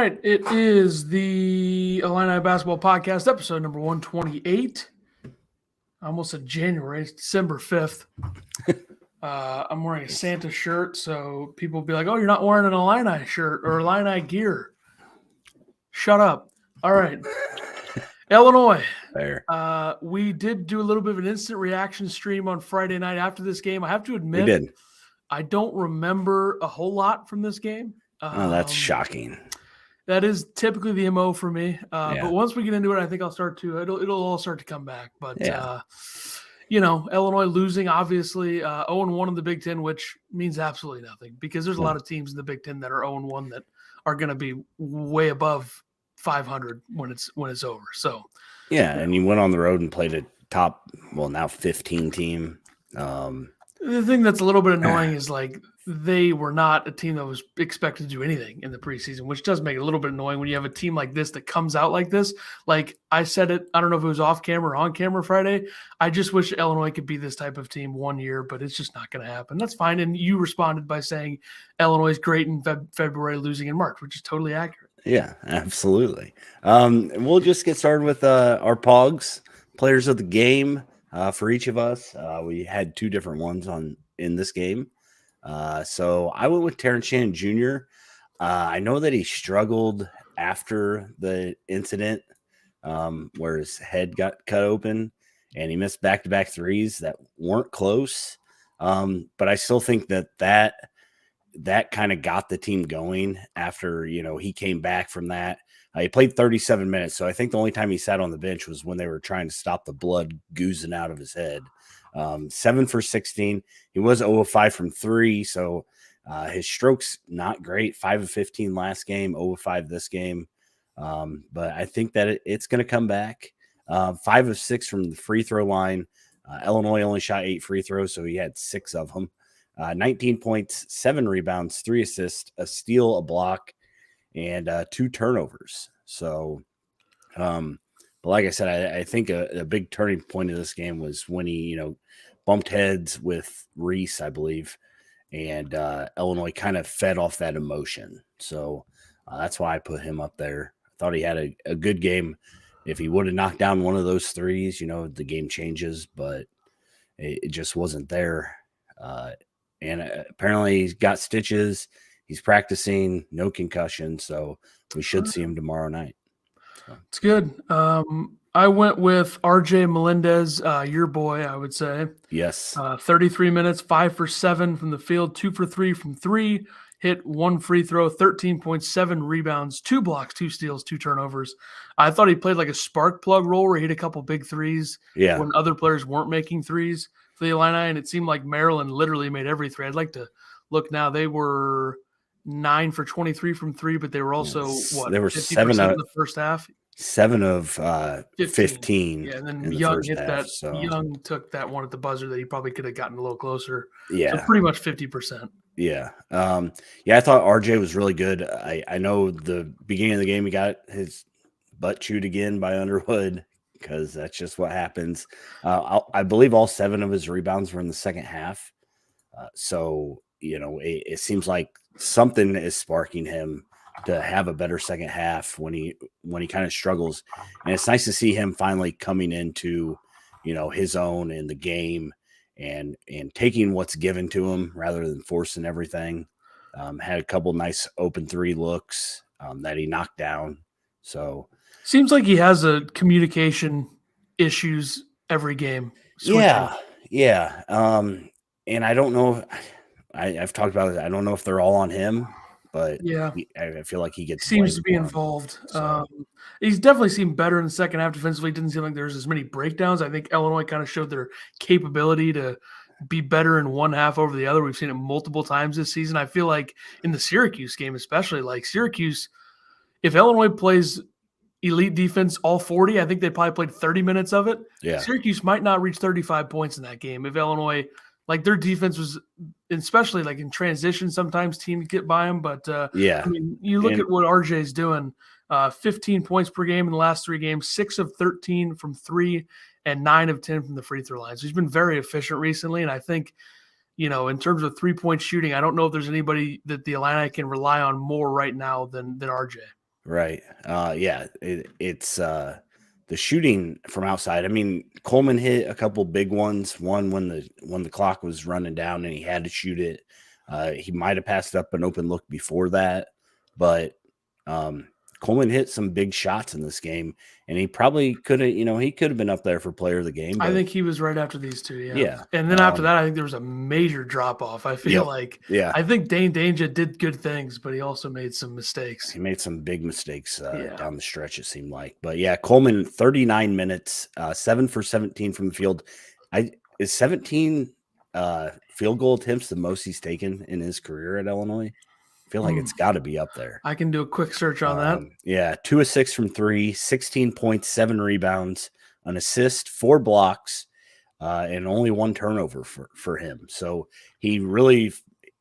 right, it is the Illini Basketball Podcast, episode number 128. I almost said January, it's December 5th. I'm wearing a Santa shirt, so people will be like, oh, you're not wearing an Illini shirt or Illini gear. Shut up. All right. Illinois. There. We did do a little bit of an instant reaction stream on Friday night after this game. I have to admit, We did. I don't remember a whole lot from this game. Oh, that's shocking. That is typically the MO for me. Yeah. But once we get into it, I think I'll start to, it'll all start to come back. But, Yeah. Illinois losing, obviously, 0-1 in the Big Ten, which means absolutely nothing because there's a lot of teams in the Big Ten that are 0-1 that are going to be way above 500 when it's over. So, yeah, and you went on the road and played a top, now 15 team. The thing that's a little bit annoying is like they were not a team that was expected to do anything in the preseason, which does make it a little bit annoying when you have a team like this that comes out like this. Like I said it, I don't know if it was off camera or on camera Friday. I just wish Illinois could be this type of team one year, but it's just not going to happen. That's fine. And you responded by saying Illinois is great in February, losing in March, which is totally accurate. Yeah, absolutely. We'll just get started with our POGs, players of the game. For each of us, we had two different ones in this game. So I went with Terrence Shannon Jr. I know that he struggled after the incident where his head got cut open and he missed back-to-back threes that weren't close. But I still think that kind of got the team going after, he came back from that. He played 37 minutes, so I think the only time he sat on the bench was when they were trying to stop the blood oozing out of his head. 7 for 16. He was 0 of 5 from 3, so his strokes not great. 5 of 15 last game, 0 of 5 this game. But I think that it's going to come back. 5 of 6 from the free throw line. Illinois only shot 8 free throws, so he had 6 of them. 19 points, 7 rebounds, 3 assists, a steal, a block, and 2 turnovers. So, but like I said, I think a big turning point of this game was when he, bumped heads with Reese, I believe, and Illinois kind of fed off that emotion. So that's why I put him up there. I thought he had a good game. If he would have knocked down one of those threes, the game changes, but it just wasn't there. And apparently he's got stitches. He's practicing, no concussion, so we should see him tomorrow night. So. It's good. I went with RJ Melendez, your boy, I would say. Yes. 33 minutes, 5 for 7 from the field, 2 for 3 from 3, hit 1 free throw, 13.7 rebounds, 2 blocks, 2 steals, 2 turnovers. I thought he played like a spark plug role where he hit a couple big threes when other players weren't making threes for the Illini, and it seemed like Maryland literally made every three. I'd like to look now. They were 9 for 23 from 3, but they were also They were 50% in the first half. 7 of 15. Yeah, and then Young hit that. So. Young took that one at the buzzer that he probably could have gotten a little closer. Yeah, so pretty much 50%. Yeah, I thought RJ was really good. I know the beginning of the game he got his butt chewed again by Underwood because that's just what happens. I believe all 7 of his rebounds were in the second half. So it seems like something is sparking him to have a better second half when he kind of struggles. And it's nice to see him finally coming into, his own in the game and taking what's given to him rather than forcing everything. Had a couple nice open 3 looks that he knocked down. So seems like he has a communication issues every game. Switching. Yeah. And I don't know. I've talked about it. I don't know if they're all on him. But I feel like he seems to be involved. So. He's definitely seemed better in the second half defensively. It didn't seem like there's as many breakdowns. I think Illinois kind of showed their capability to be better in one half over the other. We've seen it multiple times this season. I feel like in the Syracuse game, especially, like Syracuse, if Illinois plays elite defense all 40, I think they probably played 30 minutes of it. Yeah. Syracuse might not reach 35 points in that game if Illinois – like their defense was, especially like in transition, sometimes teams get by them. But you look at what RJ's doing: 15 points per game in the last 3 games, 6 of 13 from 3, and 9 of 10 from the free throw line. So he's been very efficient recently, and I think, in terms of 3-point shooting, I don't know if there's anybody that the Illini can rely on more right now than RJ. Right. Yeah. It's the shooting from outside. I mean, Coleman hit a couple big ones. One when the clock was running down and he had to shoot it. He might have passed up an open look before that, but um, Coleman hit some big shots in this game, and he probably could have. He could have been up there for player of the game. I But think he was right after these two, yeah. yeah. And then after that, I think there was a major drop off. I feel Yep. like Yeah. I think Dane Danger did good things, but he also made some mistakes. He made some big mistakes Yeah. down the stretch, it seemed like. But yeah, Coleman, 39 minutes, 7 for 17 from the field. Is 17 field goal attempts the most he's taken in his career at Illinois? I feel like it's got to be up there. I can do a quick search on that. Yeah, 2 of 6 from 3, 16 points, 7 rebounds, an assist, 4 blocks, and only 1 turnover for him. So he really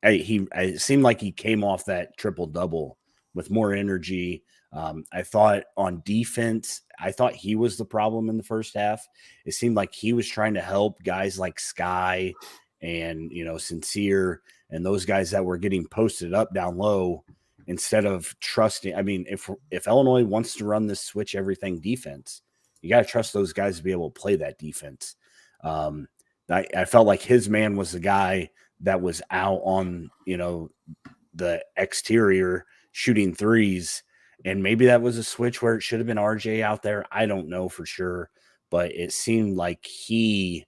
it seemed like he came off that triple double with more energy. I thought on defense, I thought he was the problem in the first half. It seemed like he was trying to help guys like Sky and Sincere and those guys that were getting posted up down low instead of trusting. I mean, if Illinois wants to run this switch everything defense, you got to trust those guys to be able to play that defense. I felt like his man was the guy that was out on, the exterior shooting threes. And maybe that was a switch where it should have been RJ out there. I don't know for sure, but it seemed like he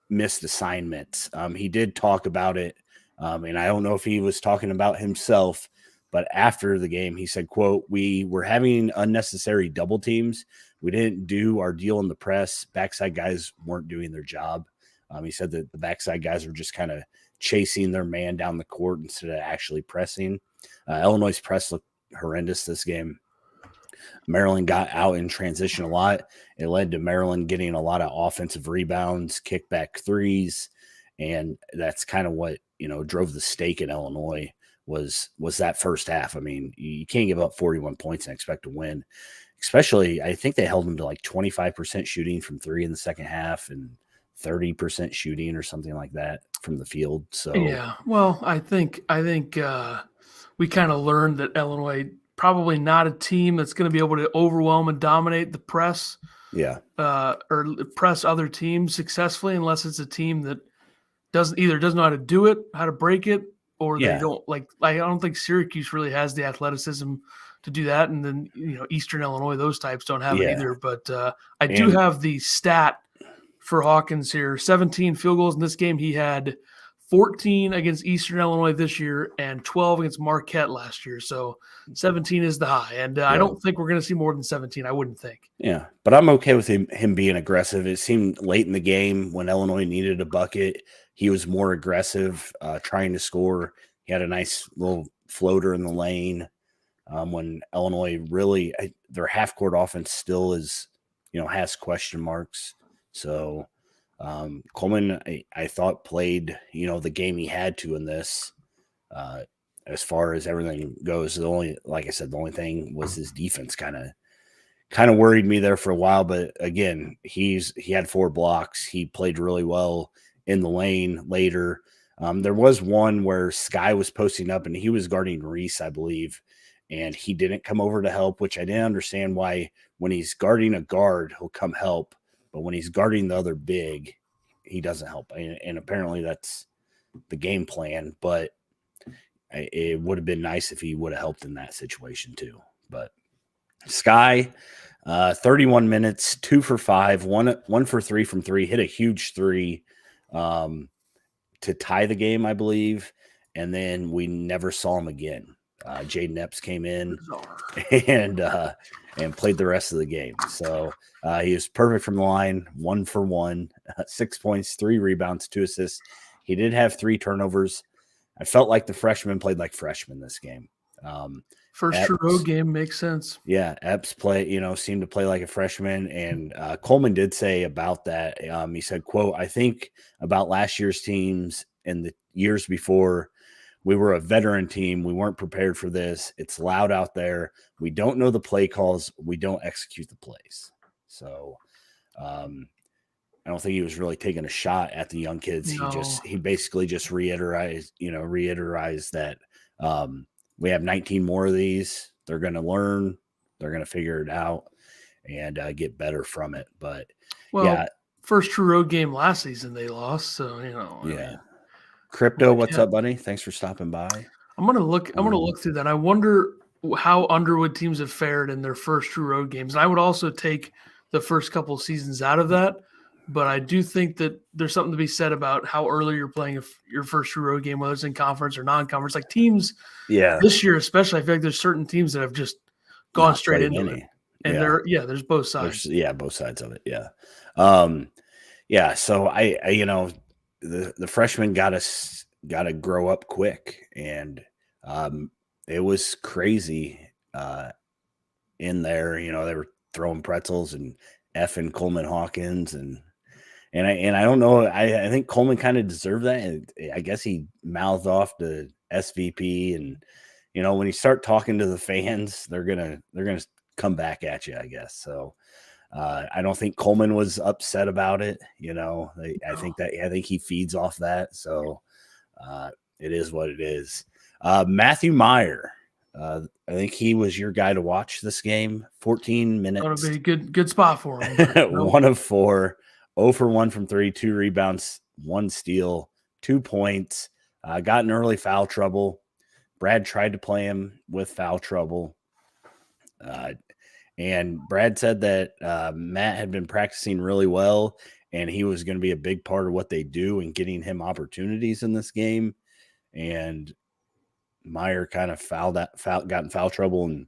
missed assignments. He did talk about it. And I don't know if he was talking about himself, but after the game, he said, quote, "We were having unnecessary double teams. We didn't do our deal in the press. Backside guys weren't doing their job." He said that the backside guys were just kind of chasing their man down the court instead of actually pressing. Illinois' press looked horrendous this game. Maryland got out in transition a lot. It led to Maryland getting a lot of offensive rebounds, kickback threes, and that's kind of what drove the stake in Illinois was that first half. I mean, you can't give up 41 points and expect to win. Especially, I think they held them to like 25% shooting from 3 in the second half and 30% shooting or something like that from the field. So yeah, well, I think we kind of learned that Illinois probably not a team that's going to be able to overwhelm and dominate the press. Yeah. Or press other teams successfully unless it's a team that doesn't know how to do it, how to break it, or they don't like. I don't think Syracuse really has the athleticism to do that, and then Eastern Illinois, those types don't have it either. But I do have the stat for Hawkins here: 17 field goals in this game. He had 14 against Eastern Illinois this year and 12 against Marquette last year. So 17 is the high. And I don't think we're going to see more than 17. I wouldn't think. Yeah, but I'm okay with him being aggressive. It seemed late in the game when Illinois needed a bucket, he was more aggressive, trying to score. He had a nice little floater in the lane. When Illinois really, their half-court offense still is, has question marks. So Coleman, I thought played, the game he had to in this. As far as everything goes, like I said, the only thing was his defense kind of worried me there for a while. But again, he had 4 blocks. He played really well in the lane later. There was one where Sky was posting up and he was guarding Reese, I believe, and he didn't come over to help, which I didn't understand why when he's guarding a guard, he'll come help. But when he's guarding the other big, he doesn't help. And apparently that's the game plan. But it would have been nice if he would have helped in that situation too. But Sky, 31 minutes, 2 for 5, 1 for 3 from 3, hit a huge 3 to tie the game, I believe. And then we never saw him again. Jaden Epps came in and played the rest of the game. So he was perfect from the line, 1 for 1, 6 points, 3 rebounds, 2 assists. He did have 3 turnovers. I felt like the freshmen played like freshmen this game. First true road game makes sense. Yeah, Epps seemed to play like a freshman. And Coleman did say about that. He said, quote, "I think about last year's teams and the years before. We were a veteran team. We weren't prepared for this. It's loud out there. We don't know the play calls. We don't execute the plays." So I don't think he was really taking a shot at the young kids. No. He basically just reiterized that we have 19 more of these. They're going to learn. They're going to figure it out and get better from it. But yeah, first true road game last season they lost, so yeah. I mean, Crypto, what's up, buddy? Thanks for stopping by. I'm gonna look through that. I wonder how Underwood teams have fared in their first true road games. And I would also take the first couple seasons out of that. But I do think that there's something to be said about how early you're playing your first true road game, whether it's in conference or non-conference. Like teams, this year especially, I feel like there's certain teams that have just gone straight into it. And there's both sides. Both sides of it. Yeah. So I the freshmen got to grow up quick, and it was crazy in there. They were throwing pretzels and effing Coleman Hawkins and I don't know. I think Coleman kind of deserved that. And I guess he mouthed off to SVP, and when you start talking to the fans, they're gonna come back at you, I guess. So I don't think Coleman was upset about it. I think he feeds off that. So it is what it is. Matthew Meyer. I think he was your guy to watch this game. 14 minutes. Going to be a good spot for him. 1 of 4, 0 for 1 from 3, 2 rebounds, 1 steal, 2 points. Got in early foul trouble. Brad tried to play him with foul trouble. And Brad said that Matt had been practicing really well, and he was going to be a big part of what they do and getting him opportunities in this game. And Meyer kind of got in foul trouble and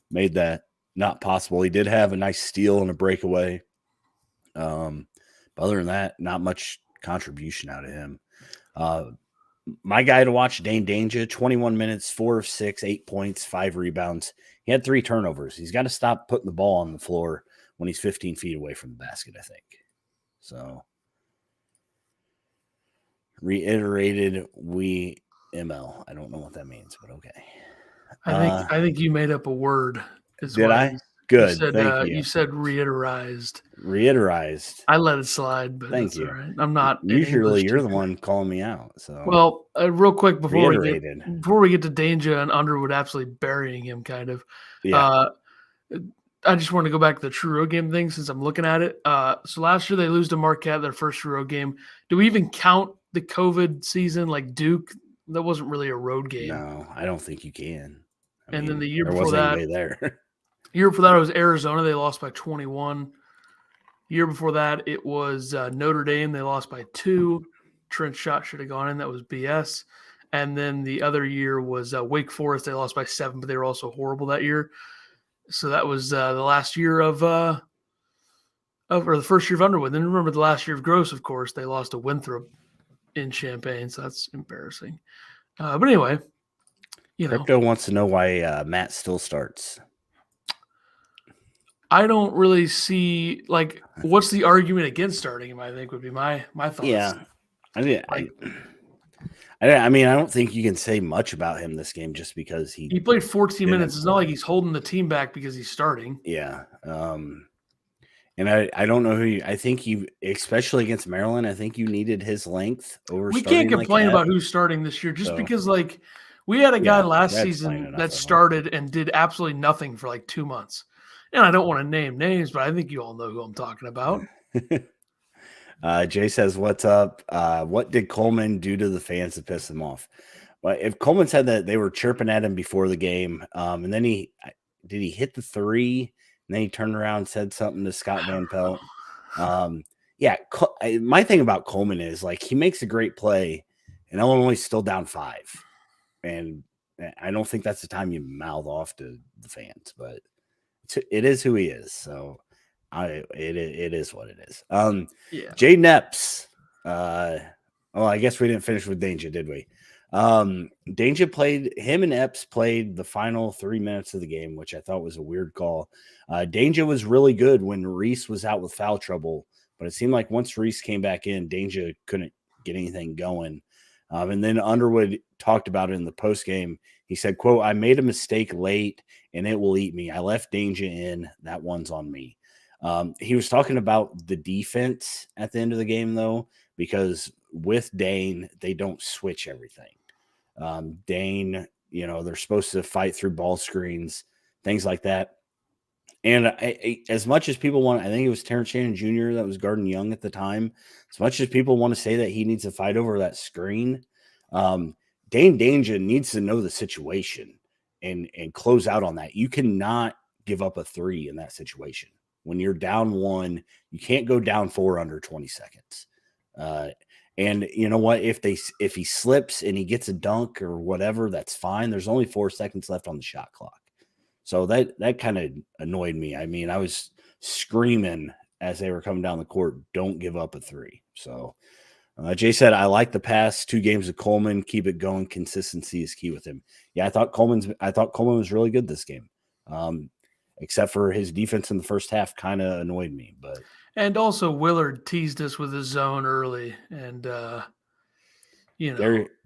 made that not possible. He did have a nice steal and a breakaway. But other than that, not much contribution out of him. My guy to watch, Dane Danger, 21 minutes, 4 of 6, 8 points, 5 rebounds. He had 3 turnovers. He's got to stop putting the ball on the floor when he's 15 feet away from the basket, I think. So, reiterated, we ML. I don't know what that means, but okay. I think you made up a word. Did I? Good. Thank you. You said reiterized. Reiterized. I let it slide, but thank you. All right. I'm not. Usually, you're the one calling me out. So, well, real quick before we get to Danger and Underwood absolutely burying him, kind of. Yeah. I just want to go back to the true road game thing since I'm looking at it. So last year they lose to Marquette, their first true road game. Do we even count the COVID season like Duke? That wasn't really a road game. No, I don't think you can. Then the year before that, there. Year before that, it was Arizona. They lost by 21. Year before that, it was Notre Dame. They lost by 2. Trent's shot should have gone in. That was BS. And then the other year was Wake Forest. They lost by 7, but they were also horrible that year. So that was the last year or the first year of Underwood. Then remember the last year of Gross, of course. They lost to Winthrop in Champaign, so that's embarrassing. But anyway, Crypto wants to know why Matt still starts. I don't really see what's the argument against starting him. I think would be my thoughts. Yeah, I mean, I don't think you can say much about him this game just because he played 14 minutes. It's not like he's holding the team back because he's starting. Yeah, and I don't know who I think you, especially against Maryland, I think you needed his length over. We can't complain about who's starting this year just because we had a guy last season that started and did absolutely nothing for 2 months. And I don't want to name names, but I think you all know who I'm talking about. Jay says, "What's up? What did Coleman do to the fans to piss them off?" Well, if Coleman said that they were chirping at him before the game, and then he hit the 3, and then he turned around and said something to Scott Van Pelt. My thing about Coleman is he makes a great play, and Illinois still down 5, and I don't think that's the time you mouth off to the fans, but it is who he is. So it is what it is. Jay Neps. I guess we didn't finish with Danger, did we? Danger him and Epps played the final 3 minutes of the game, which I thought was a weird call. Danger was really good when Reese was out with foul trouble, but it seemed like once Reese came back in, Danger couldn't get anything going. And then Underwood talked about it in the post game. He said, quote, "I made a mistake late and it will eat me. I left Danger in. That one's on me." He was talking about the defense at the end of the game, though, because with Dane, they don't switch everything. Dane, they're supposed to fight through ball screens, things like that. And as much as people want, I think it was Terrence Shannon Jr. that was guarding Young at the time. As much as people want to say that he needs to fight over that screen, Dane Danger needs to know the situation and close out on that. You cannot give up a 3 in that situation. When you're down 1, you can't go down 4 under 20 seconds. And you know what? If he slips and he gets a dunk or whatever, that's fine. There's only 4 seconds left on the shot clock. So that kind of annoyed me. I mean, I was screaming as they were coming down the court, don't give up a 3. So Jay said, I like the past 2 games of Coleman. Keep it going. Consistency is key with him. Yeah, I thought Coleman was really good this game. Except for his defense in the first half kind of annoyed me. And also Willard teased us with his zone early. And,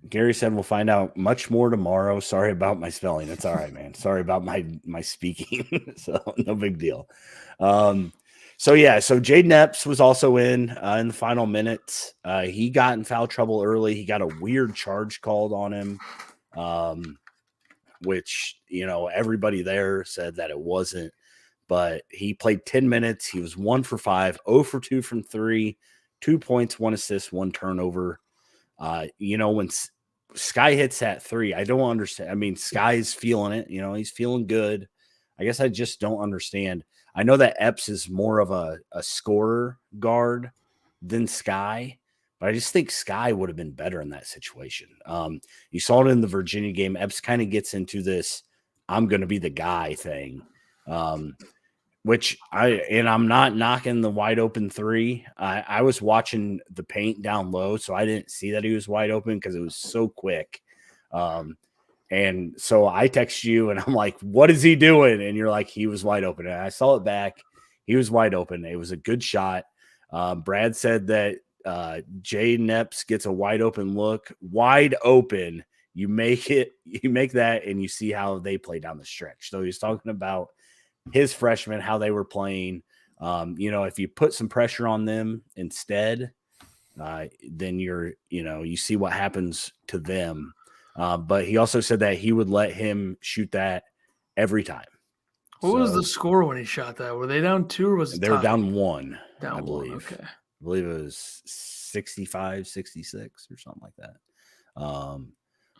Gary said we'll find out much more tomorrow. Sorry about my spelling. It's all right, man. Sorry about my speaking. So no big deal. So Jaden Epps was also in the final minutes. He got in foul trouble early. He got a weird charge called on him, which, everybody there said that it wasn't. But he played 10 minutes. He was 1 for 5, 0 for 2 from 3, 2 points, 1 assist, 1 turnover. When Sky hits that 3, I don't understand. I mean, Sky's feeling it. He's feeling good. I guess I just don't understand. I know that Epps is more of a scorer guard than Sky, but I just think Sky would have been better in that situation. You saw it in the Virginia game. Epps kind of gets into this I'm going to be the guy thing, which I'm not knocking the wide open 3. I was watching the paint down low, so I didn't see that he was wide open because it was so quick. And so I text you and I'm like, what is he doing? And you're like, he was wide open. And I saw it back. He was wide open. It was a good shot. Brad said that Jaden Epps gets a wide open look. Wide open. You make that and you see how they play down the stretch. So he's talking about his freshmen, how they were playing. If you put some pressure on them instead, then you see what happens to them. But he also said that he would let him shoot that every time. What was the score when he shot that? Were they down 2 or was it they were down 1, I believe. 1, okay. I believe it was 65, 66 or something like that.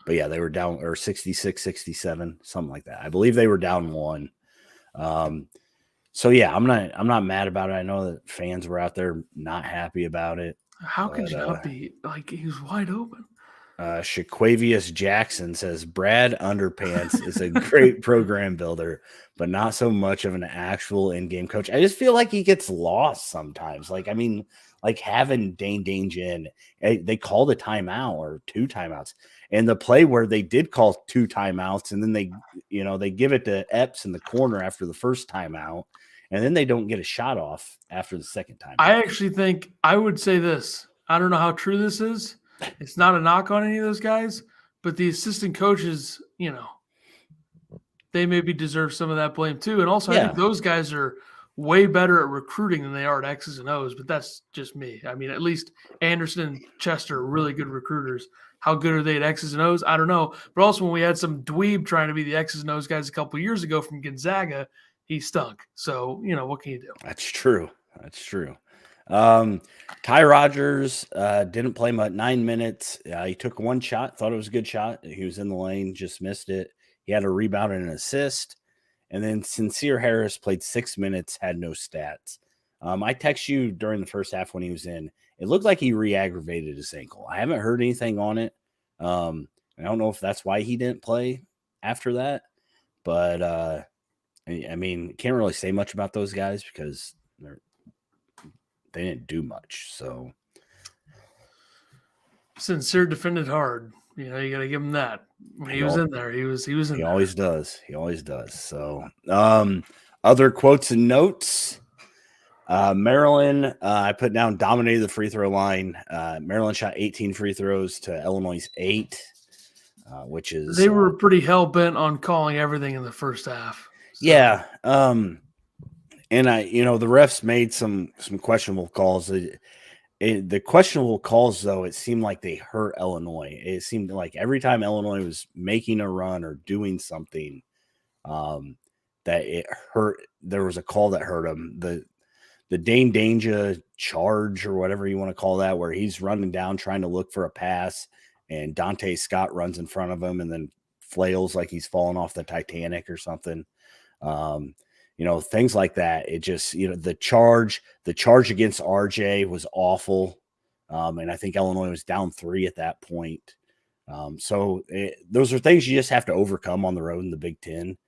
But yeah, they were down, or 66, 67, something like that. I believe they were down 1. So yeah, I'm not mad about it. I know that fans were out there not happy about it. How could you not be? Like, he was wide open. Shaquavius Jackson says Brad Underpants is a great program builder, but not so much of an actual in-game coach. I just feel like he gets lost sometimes. Like having Dane in, they called a timeout or 2 timeouts, and the play where they did call 2 timeouts, and then they give it to Epps in the corner after the first timeout, and then they don't get a shot off after the second timeout. I actually think I would say this. I don't know how true this is. It's not a knock on any of those guys, but the assistant coaches, they maybe deserve some of that blame too. And also, I think those guys are way better at recruiting than they are at X's and O's, but that's just me. I mean, at least Anderson and Chester are really good recruiters. How good are they at X's and O's? I don't know. But also, when we had some dweeb trying to be the X's and O's guys a couple of years ago from Gonzaga, he stunk. So, what can you do? That's true. Ty Rogers didn't play much, 9 minutes. He took 1 shot, thought it was a good shot. He was in the lane, just missed it. He had a rebound and an assist. And then Sincere Harris played 6 minutes, had no stats. I text you during the first half when he was in. It looked like he re-aggravated his ankle. I haven't heard anything on it. I don't know if that's why he didn't play after that. But, I mean, can't really say much about those guys because they didn't do much. So Sincere defended hard. You got to give him that. When he was in there, he was in there. He always does. So, other quotes and notes. Maryland, I put down dominated the free throw line. Maryland shot 18 free throws to Illinois' 8, which is they were pretty hell bent on calling everything in the first half. So. Yeah. And the refs made some questionable calls. The questionable calls, though, it seemed like they hurt Illinois. It seemed like every time Illinois was making a run or doing something, that it hurt. There was a call that hurt them. The Dane Danger charge or whatever you want to call that, where he's running down trying to look for a pass, and Dante Scott runs in front of him and then flails like he's falling off the Titanic or something. Things like that. It just, the charge against RJ was awful. And I think Illinois was down 3 at that point. Those are things you just have to overcome on the road in the Big Ten.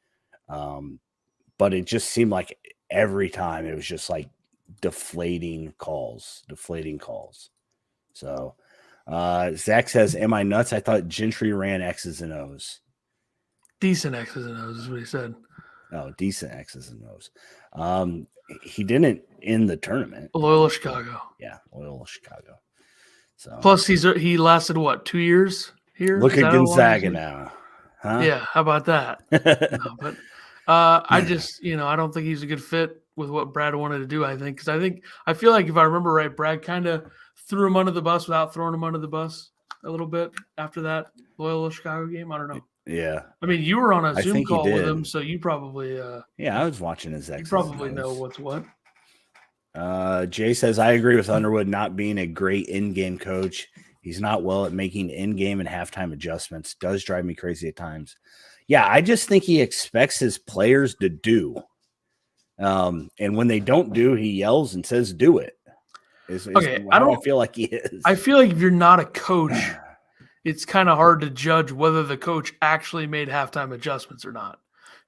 But it just seemed like every time it was just like deflating calls. So Zach says, am I nuts? I thought Gentry ran X's and O's. Decent X's and O's is what he said. Oh, decent X's and O's. He didn't in the tournament. Loyola Chicago. Yeah, Loyola Chicago. So plus he lasted what, 2 years here? Look at Gonzaga now. Huh? Yeah, how about that? No, but I just, I don't think he's a good fit with what Brad wanted to do, I think. Because I feel like if I remember right, Brad kind of threw him under the bus without throwing him under the bus a little bit after that Loyola Chicago game. I don't know. Yeah. I mean, you were on a Zoom call with him, so you probably I was watching his X's. You probably know what's what. Jay says, I agree with Underwood not being a great in-game coach. He's not well at making in-game and halftime adjustments. Does drive me crazy at times. Yeah, I just think he expects his players to do. And when they don't do, he yells and says, do it. I don't feel like he is. I feel like if you're not a coach, it's kind of hard to judge whether the coach actually made halftime adjustments or not.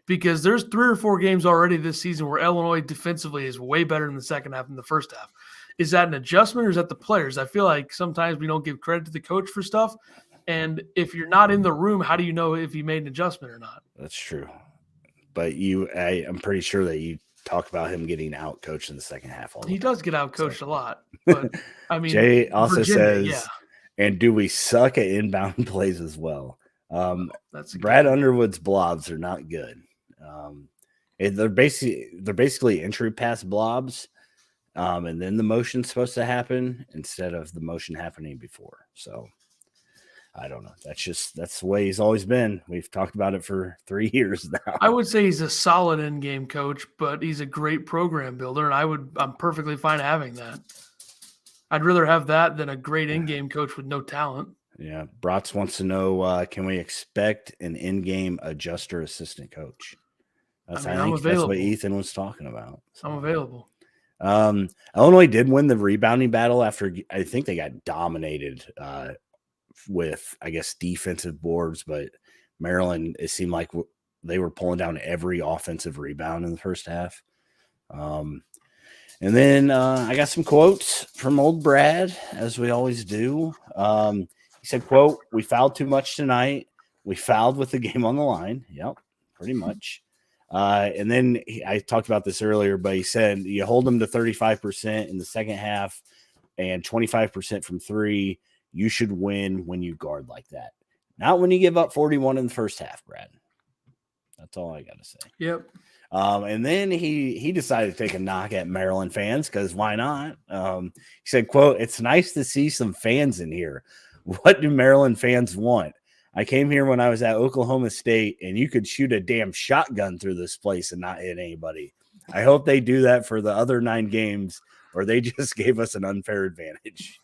Because there's 3 or 4 games already this season where Illinois defensively is way better in the second half than the first half. Is that an adjustment or is that the players? I feel like sometimes we don't give credit to the coach for stuff. And if you're not in the room, how do you know if he made an adjustment or not? That's true. But I'm pretty sure that you talk about him getting out coached in the second half. He does get out coached a lot. But I mean, Jay also says, and do we suck at inbound plays as well? Brad Underwood's blobs are not good. They're basically entry pass blobs, and then the motion's supposed to happen instead of the motion happening before. So I don't know. That's the way he's always been. We've talked about it for 3 years now. I would say he's a solid in-game coach, but he's a great program builder, and I'm perfectly fine having that. I'd rather have that than a great in-game coach with no talent. Yeah. Bratz wants to know, can we expect an in-game adjuster assistant coach? I think that's what Ethan was talking about. So. I'm available. Illinois did win the rebounding battle after I think they got dominated with, I guess, defensive boards, but Maryland, it seemed like they were pulling down every offensive rebound in the first half. And then I got some quotes from old Brad, as we always do. He said, quote, we fouled too much tonight. We fouled with the game on the line. Yep, pretty much. And then I talked about this earlier, but he said you hold them to 35% in the second half and 25% from 3. You should win when you guard like that. Not when you give up 41 in the first half, Brad. That's all I got to say. Yep. And then he decided to take a knock at Maryland fans because why not? He said, quote, it's nice to see some fans in here. What do Maryland fans want? I came here when I was at Oklahoma State, and you could shoot a damn shotgun through this place and not hit anybody. I hope they do that for the other 9 games, or they just gave us an unfair advantage.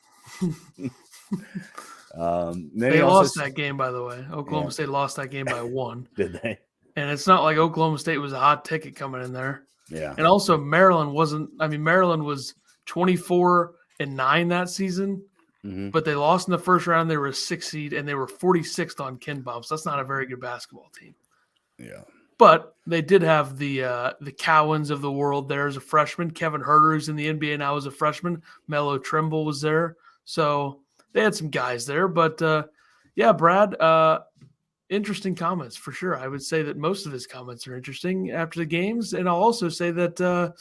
They lost that game, by the way. Oklahoma State lost that game by 1. Did they? And it's not like Oklahoma State was a hot ticket coming in there. Yeah. And also Maryland Maryland was 24-9 that season. Mm-hmm. But they lost in the first round. They were a 6 seed, and they were 46th on Ken Bumps. That's not a very good basketball team. Yeah. But they did have the Cowens of the world there as a freshman. Kevin Huerter, who's in the NBA now, as a freshman. Melo Trimble was there. So they had some guys there. But, Brad, interesting comments for sure. I would say that most of his comments are interesting after the games. And I'll also say that a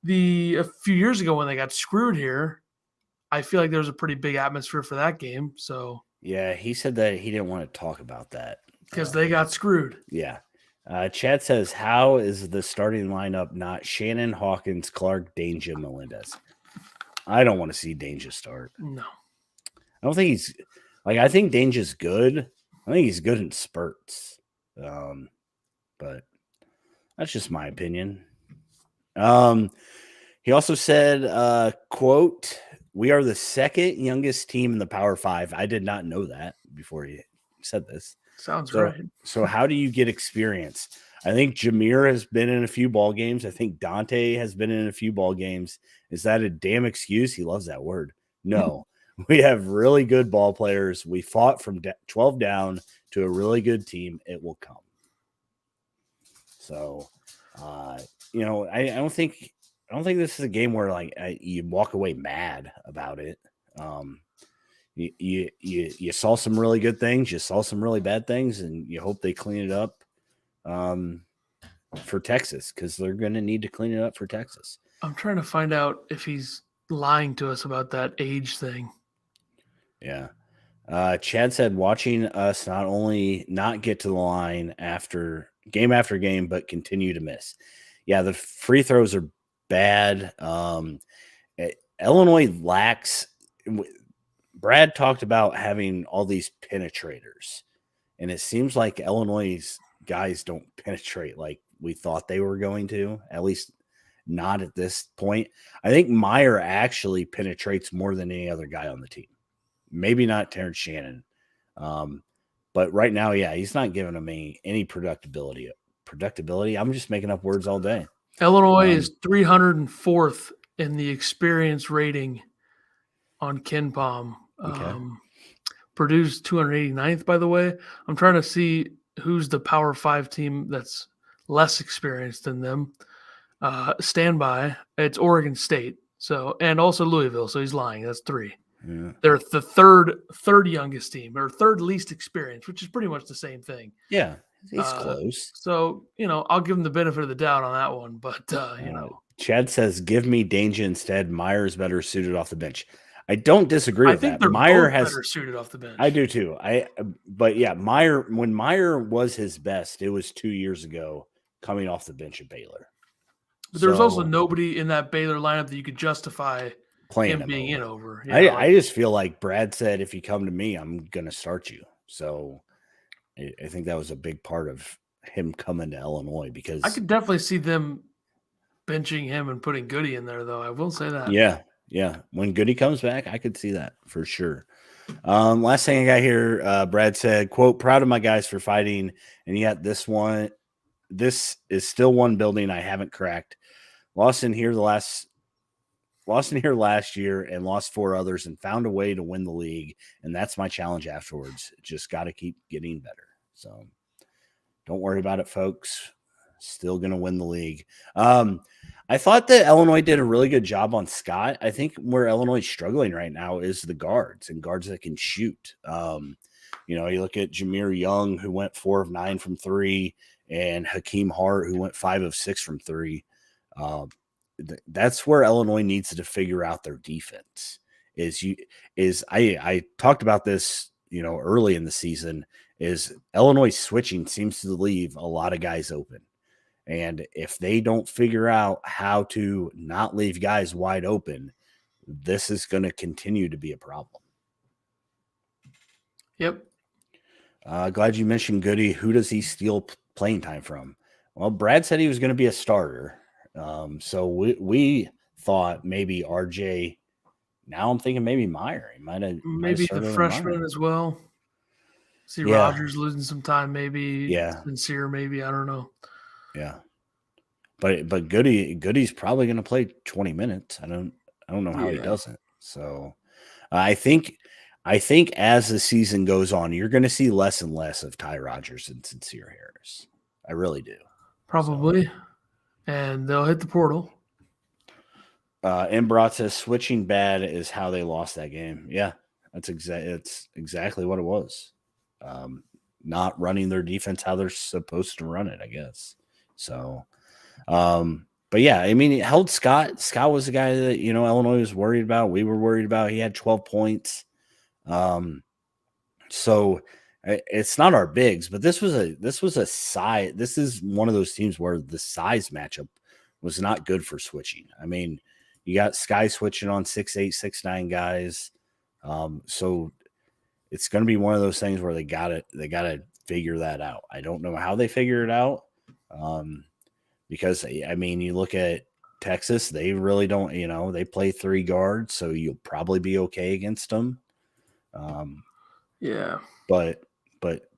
few years ago when they got screwed here, I feel like there was a pretty big atmosphere for that game. So yeah, he said that he didn't want to talk about that because they got screwed. Yeah. Chad says, how is the starting lineup not Shannon, Hawkins, Clark, Danger, Melendez? I don't want to see Danger start. No. I don't think he's I think Danger's good. I think he's good in spurts. But that's just my opinion. He also said, quote, "We are the second youngest team in the Power 5. I did not know that before he said this. Sounds right. So how do you get experience? I think Jameer has been in a few ball games. I think Dante has been in a few ball games. Is that a damn excuse? He loves that word. No, we have really good ball players. We fought from 12 down to a really good team. It will come." So, I don't think this is a game where you walk away mad about it. You saw some really good things, you saw some really bad things, and you hope they clean it up for Texas, because they're going to need to clean it up for Texas. I'm trying to find out if he's lying to us about that age thing. Yeah. Chad said, watching us not only not get to the line after game, but continue to miss. Yeah, the free throws are bad. Illinois lacks. Brad talked about having all these penetrators, and it seems like Illinois' guys don't penetrate like we thought they were going to, at least not at this point. I think Meyer actually penetrates more than any other guy on the team. Maybe not Terrence Shannon. But right now, yeah, he's not giving them any productability. I'm just making up words all day. Illinois is 304th in the experience rating on KenPom. Okay. Purdue's 289th, by the way. I'm trying to see who's the Power 5 team that's less experienced than them. Stand by. It's Oregon State. So, and also Louisville. So he's lying. That's 3. Yeah. They're the third youngest team, or third least experienced, which is pretty much the same thing. Yeah, he's close. So, I'll give him the benefit of the doubt on that one. But, Chad says, give me Danger instead. Meyer is better suited off the bench. I don't disagree with that. I think they're Meyer both better suited off the bench. I do too. But yeah, when Meyer was his best, it was 2 years ago coming off the bench at Baylor. But there was also nobody in that Baylor lineup that you could justify playing him being in over. I just feel like Brad said, if you come to me, I'm going to start you. So I think that was a big part of him coming to Illinois, because I could definitely see them benching him and putting Goody in there, though. I will say that. Yeah. When Goody comes back, I could see that for sure. Last thing I got here, Brad said, quote, "Proud of my guys for fighting, and yet this is still one building I haven't cracked. Lost in here last year and lost 4 others and found a way to win the league. And that's my challenge afterwards. Just got to keep getting better. So don't worry about it, folks. Still going to win the league." I thought that Illinois did a really good job on Scott. I think where Illinois is struggling right now is the guards, and guards that can shoot. You look at Jameer Young, who went 4 of 9 from 3, and Hakeem Hart, who went 5 of 6 from 3. That's where Illinois needs to figure out their defense. I talked about this, early in the season, is Illinois switching seems to leave a lot of guys open. And if they don't figure out how to not leave guys wide open, this is going to continue to be a problem. Yep. Glad you mentioned Goody. Who does he steal playing time from? Well, Brad said he was going to be a starter. So we thought maybe RJ. Now I'm thinking maybe Meyer. He might have maybe the freshman as well. See Rogers losing some time, maybe. Yeah. Sincere, maybe. I don't know. Yeah. But Goody's probably going to play 20 minutes. I don't know how he doesn't. So I think as the season goes on, you're going to see less and less of Ty Rogers and Sincere Harris. I really do. Probably. So. And they'll hit the portal. Embrat says switching bad is how they lost that game. Yeah, it's exactly what it was. Not running their defense how they're supposed to run it, I guess. So, but yeah, I mean, it held Scott. Scott was the guy that, Illinois was worried about. We were worried about. He had 12 points. So it's not our bigs, but this was a size. This is one of those teams where the size matchup was not good for switching. I mean, You got Sky switching on 6'8", 6'9" guys. So it's going to be one of those things where they got to figure that out. I don't know how they figure it out. Because I mean, you look at Texas, they really don't, they play 3 guards, so you'll probably be okay against them. Yeah. But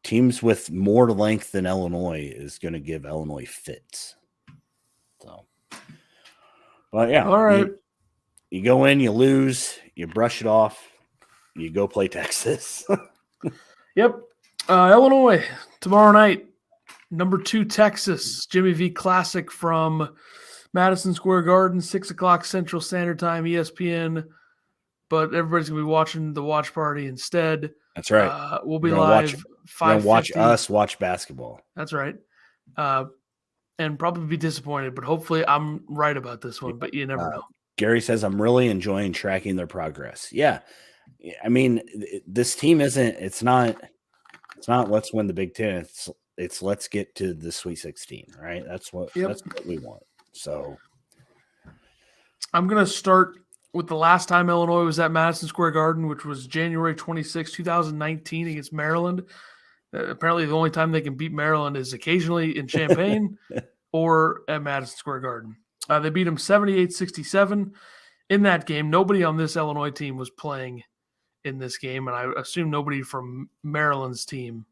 teams with more length than Illinois is going to give Illinois fits. So, but yeah. All right. You go in, you lose, you brush it off, you go play Texas. Yep. Illinois tomorrow night. Number 2 Texas, Jimmy V Classic from Madison Square Garden, 6:00 Central Standard Time, ESPN. But everybody's gonna be watching the watch party instead. That's right. We'll be live 5:50. Watch us watch basketball. That's right. And probably be disappointed, but hopefully I'm right about this one. But you never know. Gary says I'm really enjoying tracking their progress. Yeah, I mean, this team isn't. It's not let's win the Big Ten. It's let's get to the Sweet 16, right? That's what we want. So I'm gonna start with the last time Illinois was at Madison Square Garden, which was January 26, 2019 against Maryland. Apparently the only time they can beat Maryland is occasionally in Champaign or at Madison Square Garden. They beat them 78-67. In that game, nobody on this Illinois team was playing in this game, and I assume nobody from Maryland's team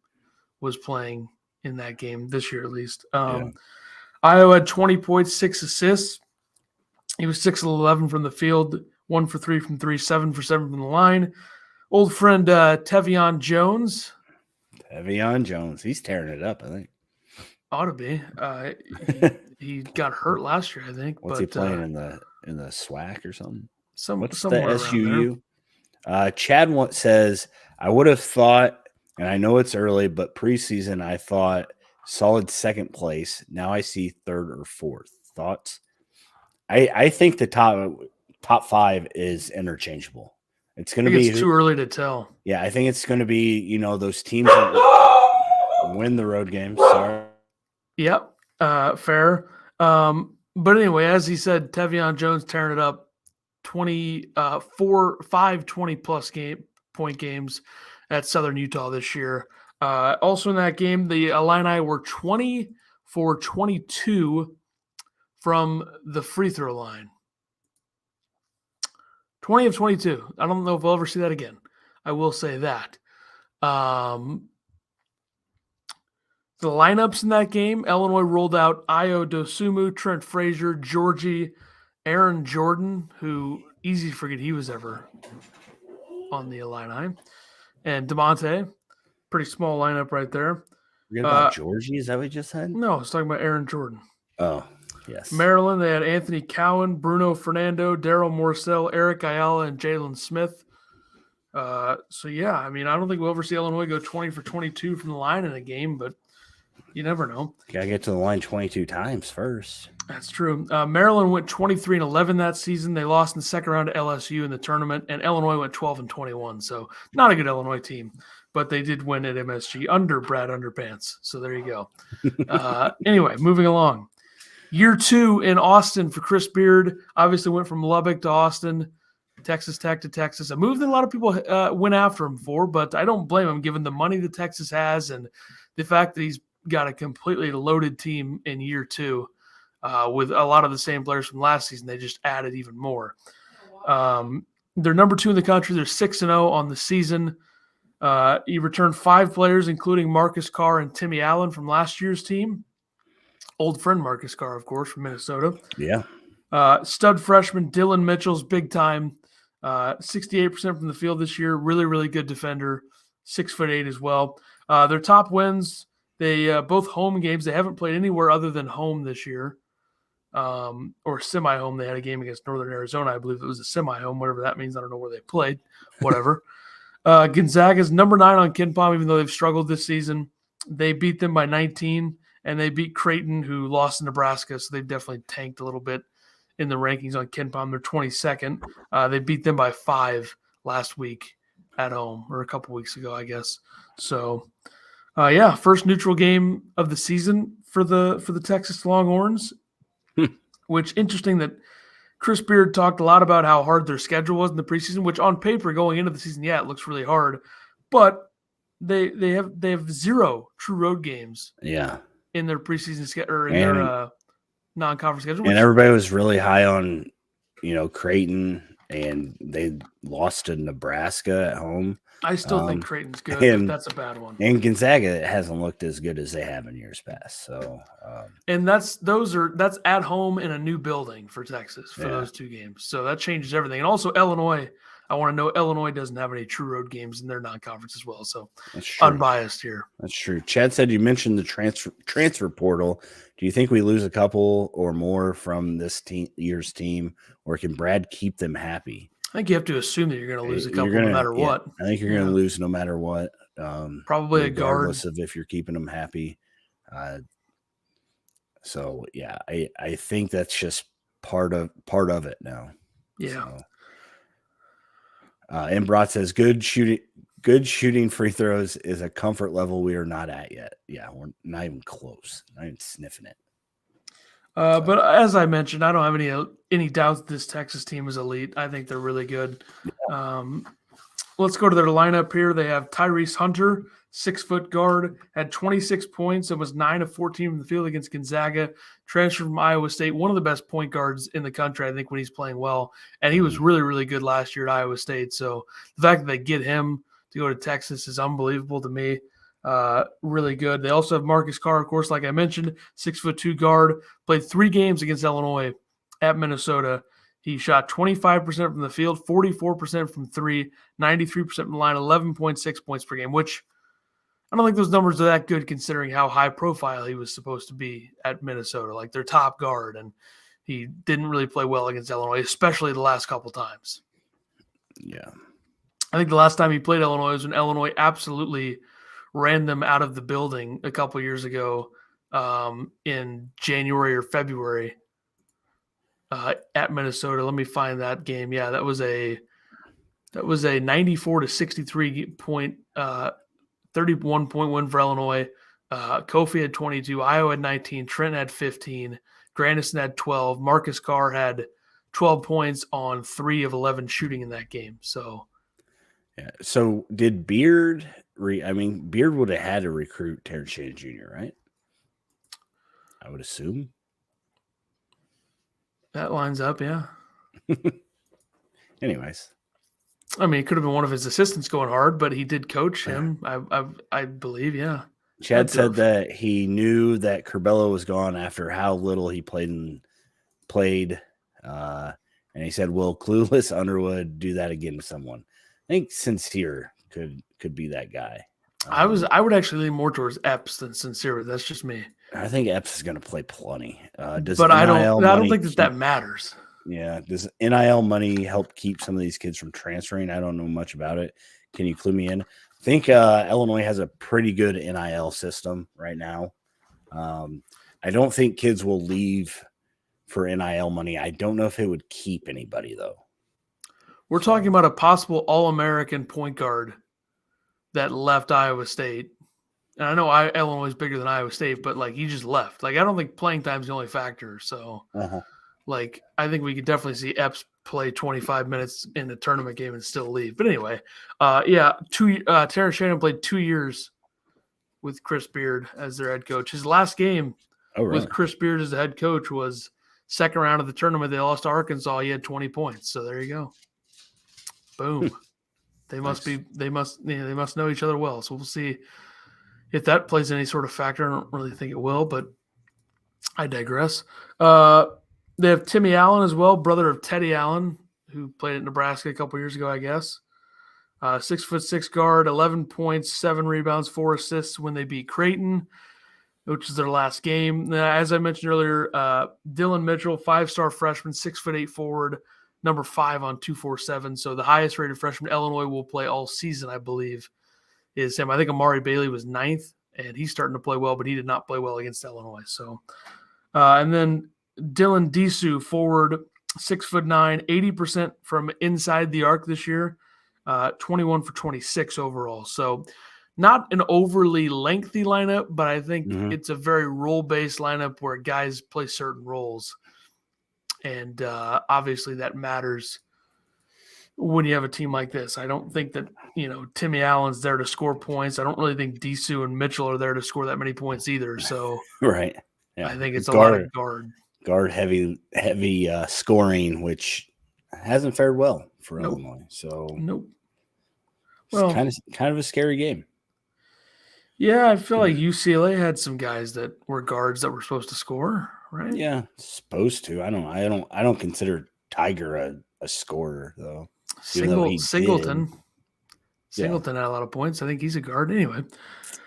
was playing in that game this year at least. Iowa had 20 points, 6 assists. He was 6 of 11 from the field, 1 for 3 from 3, 7 for 7 from the line. Old friend Tevion Jones. He's tearing it up, I think. Ought to be. He got hurt last year, I think. What's he playing in the SWAC or something? What's the SUU? Chad says, I would have thought, and I know it's early, but preseason I thought solid second place. Now I see third or fourth. Thoughts? I think the top 5 is interchangeable. It's going to be too early to tell. Yeah, I think it's going to be those teams that win the road games. Sorry. Yep, fair. But anyway, as he said, Tevion Jones tearing it up. 5 20-plus point games at Southern Utah this year. Also in that game, the Illini were 20 for 22 from the free throw line. 20 of 22. I don't know if we'll ever see that again. I will say that. The lineups in that game, Illinois rolled out Ayo Dosunmu, Trent Frazier, Georgie, Aaron Jordan, who easy to forget he was ever on the Illini, and DeMonte. Pretty small lineup right there. Forget about Georgie? Is that what you just said? No, I was talking about Aaron Jordan. Oh, yes. Maryland, they had Anthony Cowan, Bruno Fernando, Daryl Morcell, Eric Ayala, and Jalen Smith. So, yeah, I mean, I don't think we'll ever see Illinois go 20 for 22 from the line in a game, but you never know. Got to get to the line 22 times first. That's true. Maryland went 23-11 that season. They lost in the second round to LSU in the tournament, and Illinois went 12-21. So not a good Illinois team, but they did win at MSG under Brad Underpants. So there you go. Anyway, moving along. Year 2 in Austin for Chris Beard. Obviously went from Lubbock to Austin, Texas Tech to Texas. A move that a lot of people went after him for, but I don't blame him given the money that Texas has and the fact that he's got a completely loaded team in year 2. With a lot of the same players from last season. They just added even more. They're number 2 in the country. They're 6-0 on the season. He returned 5 players, including Marcus Carr and Timmy Allen from last year's team. Old friend Marcus Carr, of course, from Minnesota. Yeah. Stud freshman Dylan Mitchell's big time. 68% from the field this year. Really, really good defender. 6'8" as well. Their top wins, they both home games. They haven't played anywhere other than home this year. Or semi-home. They had a game against Northern Arizona. I believe it was a semi-home, whatever that means. I don't know where they played. Whatever. Gonzaga's number 9 on KenPom, even though they've struggled this season. They beat them by 19, and they beat Creighton, who lost to Nebraska, so they've definitely tanked a little bit in the rankings on KenPom. They're 22nd. They beat them by 5 last week at home, or a couple weeks ago, I guess. So, yeah, first neutral game of the season for the Texas Longhorns. Which interesting that Chris Beard talked a lot about how hard their schedule was in the preseason, which on paper going into the season, yeah, it looks really hard, but they have 0 true road games Yeah. in their preseason schedule or in And, their non-conference schedule. and everybody was really high on, Creighton, and they lost to Nebraska at home. I still think Creighton's good, but that's a bad one. And Gonzaga hasn't looked as good as they have in years past. So, and that's at home in a new building for Texas for those 2 games. So that changes everything. And also Illinois, I want to know Illinois doesn't have any true road games in their non-conference as well. So that's true. Unbiased here. That's true. Chad said you mentioned the transfer portal. Do you think we lose a couple or more from this year's team, or can Brad keep them happy? I think you have to assume that you're going to lose a couple no matter what. I think you're going to lose no matter what. Probably a guard. Regardless of if you're keeping them happy. So, yeah, I think that's just part of it now. Yeah. So, and Brott says good shooting free throws is a comfort level we are not at yet. Yeah, we're not even close. Not even sniffing it. But as I mentioned, I don't have any doubts this Texas team is elite. I think they're really good. Let's go to their lineup here. They have Tyrese Hunter, 6-foot guard, had 26 points and was 9 of 14 from the field against Gonzaga. Transferred from Iowa State, one of the best point guards in the country, I think, when he's playing well. And he was really, really good last year at Iowa State. So the fact that they get him to go to Texas is unbelievable to me. Really good. They also have Marcus Carr, of course, like I mentioned, 6'2" guard, played 3 games against Illinois at Minnesota. He shot 25% from the field, 44% from 3, 93% from the line, 11.6 points per game, which I don't think those numbers are that good considering how high profile he was supposed to be at Minnesota, like their top guard. And he didn't really play well against Illinois, especially the last couple times. Yeah. I think the last time he played Illinois was when Illinois absolutely ran them out of the building a couple years ago in January or February at Minnesota. Let me find that game. Yeah, that was a 94-63 point, 31-point win for Illinois. Kofi had 22, Iowa had 19, Trent had 15, Grandison had 12, Marcus Carr had 12 points on 3 of 11 shooting in that game. So, yeah. So did Beard? Beard would have had to recruit Terrence Shannon Jr., right? I would assume. That lines up, yeah. Anyways. I mean, it could have been one of his assistants going hard, but he did coach him, I believe, yeah. Chad said that he knew that Curbelo was gone after how little he played. And he said, will clueless Underwood do that again to someone? I think Sincere could be that guy. I would actually lean more towards Epps than Sincere. That's just me. I think Epps is going to play plenty. But I don't think that matters. Yeah. Does NIL money help keep some of these kids from transferring? I don't know much about it. Can you clue me in? I think Illinois has a pretty good NIL system right now. I don't think kids will leave for NIL money. I don't know if it would keep anybody, though. We're talking about a possible All-American point guard that left Iowa State. And I know Illinois is bigger than Iowa State, but, he just left. I don't think playing time is the only factor. So, I think we could definitely see Epps play 25 minutes in the tournament game and still leave. But anyway, Terrence Shannon played 2 years with Chris Beard as their head coach. His last game with Chris Beard as the head coach was second round of the tournament. They lost to Arkansas. He had 20 points. So there you go. Boom. They must know each other well. So we'll see if that plays any sort of factor. I don't really think it will, but I digress. They have Timmy Allen as well, brother of Teddy Allen, who played at Nebraska a couple years ago, I guess. 6'6" guard, 11 points, 7 rebounds, 4 assists when they beat Creighton, which is their last game. As I mentioned earlier, Dylan Mitchell, 5-star freshman, 6'8" forward, number 5 on 247. So the highest rated freshman Illinois will play all season, I believe, is him. I think Amari Bailey was 9th, and he's starting to play well, but he did not play well against Illinois. So, and then Dylan Disu, forward, 6'9", 80% from inside the arc this year, 21 for 26 overall. So not an overly lengthy lineup, but I think it's a very role-based lineup where guys play certain roles. And obviously that matters when you have a team like this. I don't think that, Timmy Allen's there to score points. I don't really think Disu and Mitchell are there to score that many points either. So Right. Yeah. I think it's a lot of guard heavy scoring, which hasn't fared well for Illinois. So well, kind of a scary game. Yeah, I feel like UCLA had some guys that were guards that were supposed to score, right? Yeah, supposed to. I don't consider Tiger a scorer though. Singleton had a lot of points. I think he's a guard anyway.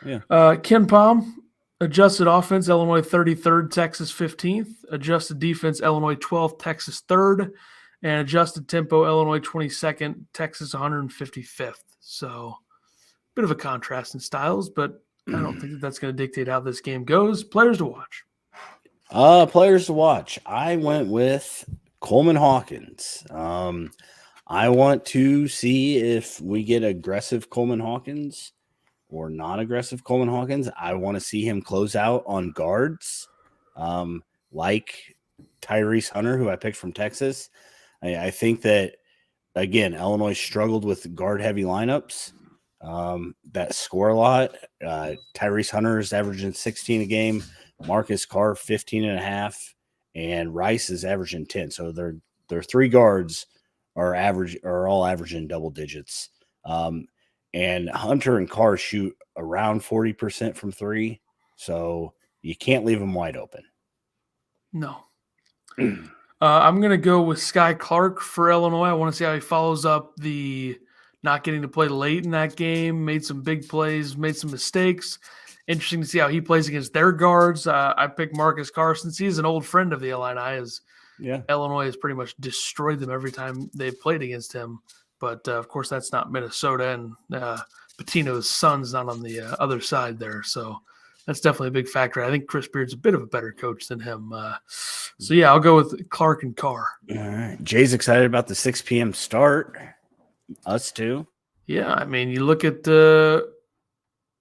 Yeah. Ken Palm, adjusted offense, Illinois 33rd, Texas 15th. Adjusted defense, Illinois 12th, Texas 3rd. And adjusted tempo, Illinois 22nd, Texas 155th. So bit of a contrast in styles, but I don't think that's going to dictate how this game goes. Players to watch. Players to watch. I went with Coleman Hawkins. I want to see if we get aggressive Coleman Hawkins or non-aggressive Coleman Hawkins. I want to see him close out on guards, like Tyrese Hunter, who I picked from Texas. I think that, again, Illinois struggled with guard-heavy lineups that score a lot. Tyrese Hunter is averaging 16 a game. Marcus Carr 15.5, and Rice is averaging 10. So their three guards are all averaging double digits. And Hunter and Carr shoot around 40% from three. So you can't leave them wide open. No. I'm going to go with Sky Clark for Illinois. I want to see how he follows up the not getting to play late in that game, made some big plays, made some mistakes. Interesting to see how he plays against their guards. I picked Marcus Carr since he's an old friend of the Illini. Illinois has pretty much destroyed them every time they've played against him. But, of course, that's not Minnesota, and Patino's son's not on the other side there. So that's definitely a big factor. I think Chris Beard's a bit of a better coach than him. So, yeah, I'll go with Clark and Carr. All right. Jay's excited about the 6 p.m. start. Us too. Yeah, I mean, you look at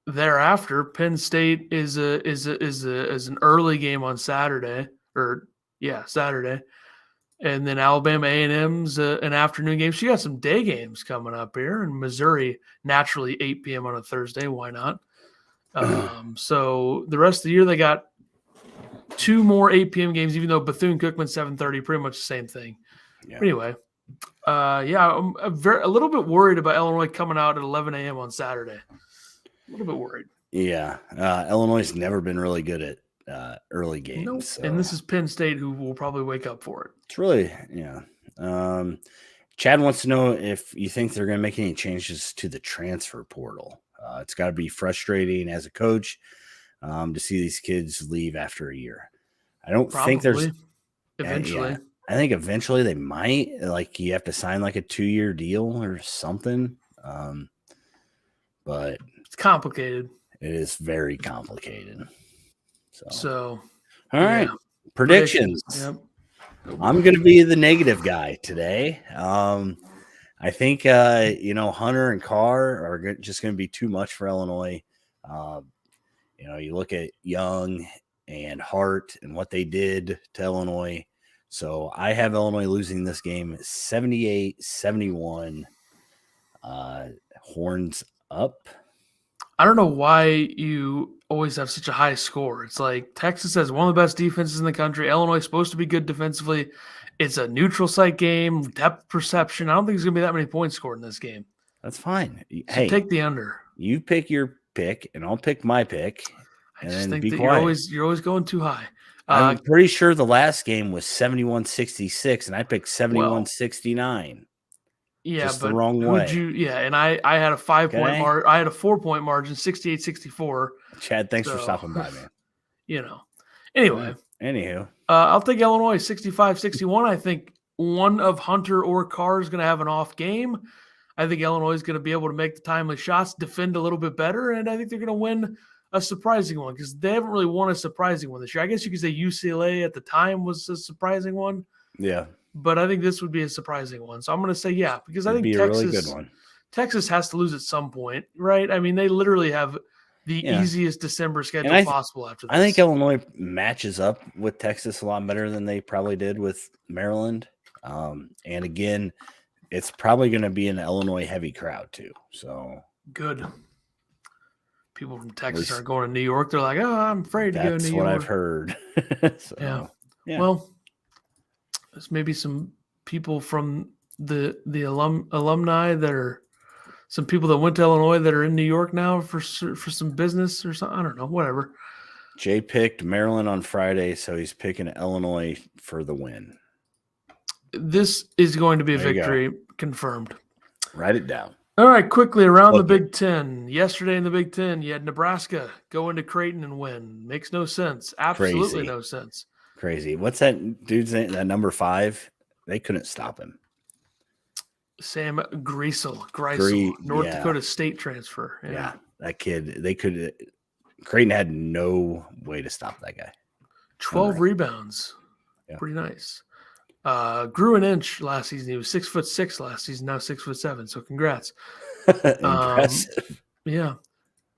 thereafter, Penn State is an early game on Saturday, Saturday, and then Alabama A&M's an afternoon game. So you got some day games coming up here, and Missouri naturally 8 p.m. on a Thursday. Why not? So the rest of the year they got 2 more 8 p.m. games, even though Bethune-Cookman 7:30, pretty much the same thing. Yeah. Anyway. I'm a little bit worried about Illinois coming out at 11 a.m. on Saturday. A little bit worried. Yeah. Illinois has never been really good at early games. Nope. So. And this is Penn State, who will probably wake up for it. It's really, yeah. Chad wants to know if you think they're going to make any changes to the transfer portal. It's got to be frustrating as a coach to see these kids leave after a year. I don't think there's eventually. Yeah. I think eventually they might, like, you have to sign like a 2-year deal or something. But it's complicated. It is very complicated. So all right. Yeah. Predictions. Yep. I'm going to be the negative guy today. I think, Hunter and Carr are just going to be too much for Illinois. You look at Young and Hart and what they did to Illinois. So I have Illinois losing this game 78-71. Horns up. I don't know why you always have such a high score. It's like Texas has one of the best defenses in the country. Illinois is supposed to be good defensively. It's a neutral site game, depth perception. I don't think there's going to be that many points scored in this game. That's fine. So take the under. You pick your pick, and I'll pick my pick. I just think that you're always going too high. I'm pretty sure the last game was 71-66, and I picked 71-69. Yeah, just but the wrong way. And I had a 5-point margin. I had a 4-point margin, 68-64. Chad, thanks for stopping by, man. Anyway. Anywho. I'll take Illinois 65-61. I think one of Hunter or Carr is going to have an off game. I think Illinois is going to be able to make the timely shots, defend a little bit better, and I think they're going to win a surprising one because they haven't really won a surprising one this year. I guess you could say UCLA at the time was a surprising one. Yeah. But I think this would be a surprising one. So I'm going to say, because I think Texas, a really good one. Texas has to lose at some point, right? I mean, they literally have the Yeah. easiest December schedule I possible after this. I think Illinois matches up with Texas a lot better than they probably did with Maryland. And again, it's probably going to be an Illinois heavy crowd too. So good. People from Texas least aren't going to New York. They're like, oh, I'm afraid to go to that's New what York. I've heard. So, yeah. Well, there's maybe some people from the alumni that are some people that went to Illinois that are in New York now for some business or something. I don't know. Whatever. Jay picked Maryland on Friday, so he's picking Illinois for the win. This is going to be a There you victory confirmed. Write it down. All right, quickly around the Okay. Big Ten. Yesterday in the Big Ten, you had Nebraska go into Creighton and win. Makes no sense. Absolutely Crazy. no sense. Crazy. What's that dude's name? That number 5? They couldn't stop him. Sam Greisel, North yeah. Dakota State transfer. Yeah, that kid. Creighton had no way to stop that guy. 12 rebounds. Yeah. Pretty nice. Grew an inch last season. He was 6'6" last season, now 6'7". So congrats. Impressive. Yeah.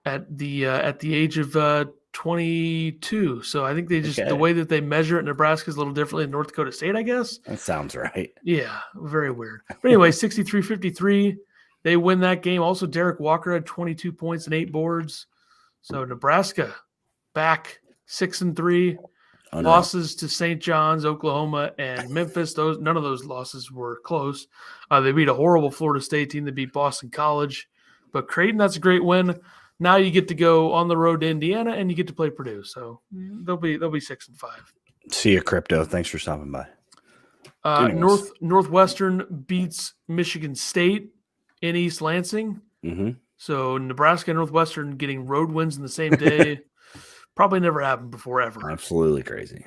At the age of 22. So I think they just the way that they measure it, Nebraska is a little differently than North Dakota State, I guess. That sounds right. Yeah, very weird. But anyway, 63-53. They win that game. Also, Derek Walker had 22 points and 8 boards. So Nebraska back 6-3. Unreal. Losses to St. John's, Oklahoma, and Memphis. None of those losses were close. They beat a horrible Florida State team. They beat Boston College. But Creighton, that's a great win. Now you get to go on the road to Indiana, and you get to play Purdue. So they'll be 6-5. See you, Crypto. Thanks for stopping by. Northwestern beats Michigan State in East Lansing. Mm-hmm. So Nebraska and Northwestern getting road wins in the same day. Probably never happened before, ever. Absolutely crazy.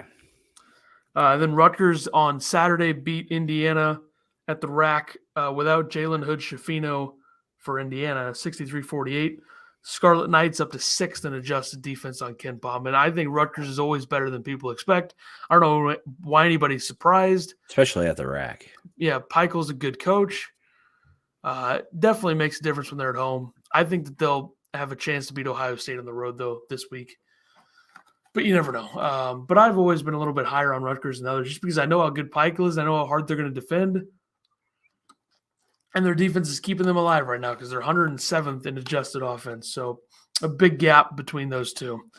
Then Rutgers on Saturday beat Indiana at the rack without Jalen Hood-Schifino for Indiana, 63-48. Scarlet Knights up to 6th in adjusted defense on Ken Palm. And I think Rutgers is always better than people expect. I don't know why anybody's surprised. Especially at the rack. Yeah, Peichel's a good coach. Definitely makes a difference when they're at home. I think that they'll have a chance to beat Ohio State on the road, though, this week. But you never know. But I've always been a little bit higher on Rutgers than others just because I know how good Peichel is. I know how hard they're going to defend. And their defense is keeping them alive right now because they're 107th in adjusted offense. So a big gap between those two.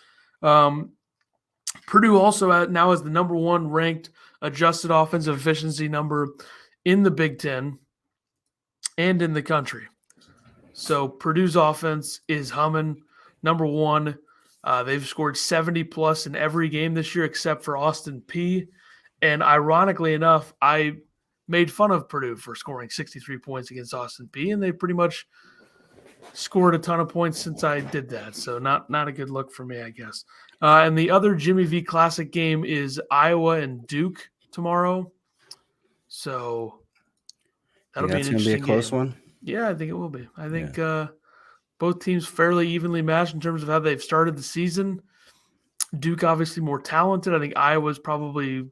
Purdue also now has the number 1 ranked adjusted offensive efficiency number in the Big Ten and in the country. So Purdue's offense is humming. Number 1. They've scored 70+ in every game this year except for Austin Peay. And ironically enough, I made fun of Purdue for scoring 63 points against Austin Peay, and they pretty much scored a ton of points since I did that. So not a good look for me, I guess. And the other Jimmy V Classic game is Iowa and Duke tomorrow. So that'll be an interesting be a close game. one. Yeah, I think it will be. I think both teams fairly evenly matched in terms of how they've started the season. Duke obviously more talented. I think Iowa's probably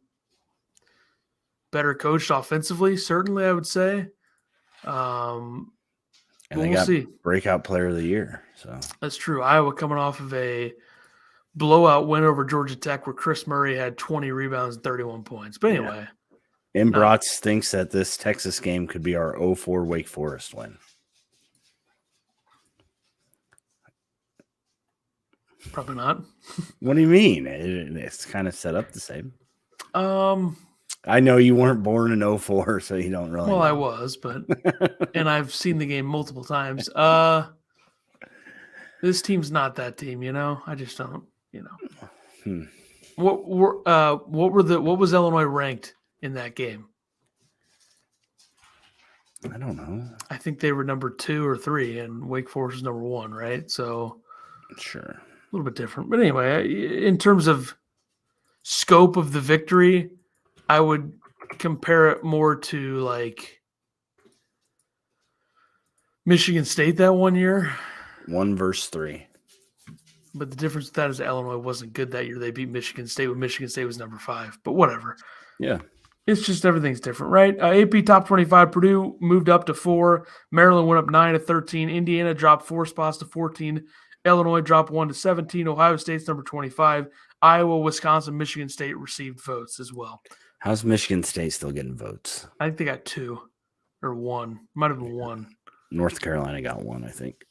better coached offensively, certainly, I would say. And we'll see. Breakout player of the year. So that's true. Iowa coming off of a blowout win over Georgia Tech where Chris Murray had 20 rebounds and 31 points. But anyway. Imbrots thinks that this Texas game could be our 0-4 Wake Forest win. Probably not. What do you mean? It's kind of set up the same. I know you weren't born in 04, so you don't really know. I was, but and I've seen the game multiple times. This team's not that team, I just don't, What was Illinois ranked in that game? I don't know. I think they were number 2 or 3, and Wake Forest was number 1, right? So sure. A little bit different. But anyway, in terms of scope of the victory, I would compare it more to like Michigan State that one year. 1 versus 3. But the difference with that is that Illinois wasn't good that year. They beat Michigan State when Michigan State was number 5. But whatever. Yeah. It's just everything's different, right? AP top 25, Purdue moved up to 4. Maryland went up 9 to 13. Indiana dropped 4 spots to 14. Illinois dropped 1-17. Ohio State's number 25. Iowa, Wisconsin, Michigan State received votes as well. How's Michigan State still getting votes? I think they got 2 or 1. Might have been 1. North Carolina got 1, I think.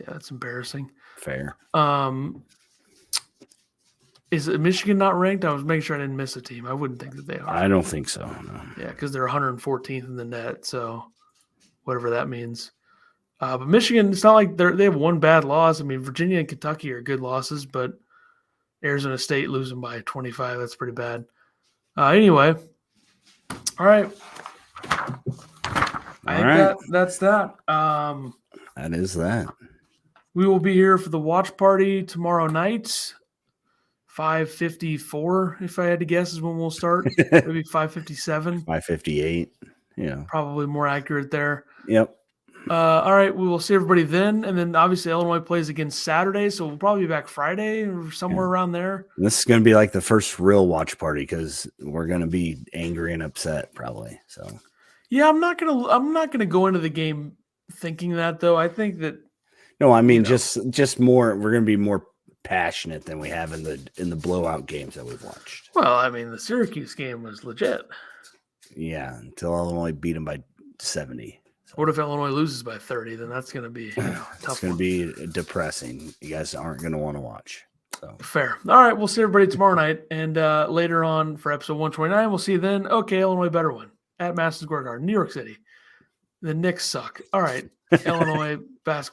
Yeah, that's embarrassing. Fair. Is Michigan not ranked? I was making sure I didn't miss a team. I wouldn't think that they are. I don't think so. No. Yeah, because they're 114th in the net, so whatever that means. But Michigan, it's not like they have one bad loss. I mean, Virginia and Kentucky are good losses, but Arizona State losing by 25, that's pretty bad. Anyway, all right. I think that's that. That is that. We will be here for the watch party tomorrow night. 5:54, if I had to guess, is when we'll start. Maybe 5:57. 5:58. Yeah. Probably more accurate there. Yep. All right, we will see everybody then. And then obviously Illinois plays again Saturday, so we'll probably be back Friday or somewhere around there. And this is going to be like the first real watch party because we're going to be angry and upset probably. So yeah, I'm not gonna go into the game thinking that though. I think that no, I mean just more. We're going to be more passionate than we have in the blowout games that we've watched. Well, I mean, the Syracuse game was legit. Yeah, until Illinois beat them by 70. So what if Illinois loses by 30? Then that's going to be tough. It's going to be depressing. You guys aren't going to want to watch. So fair. All right, we'll see everybody tomorrow night and later on for episode 129. We'll see you then. Okay, Illinois better win at Madison Square Garden, New York City. The Knicks suck. All right, Illinois basketball.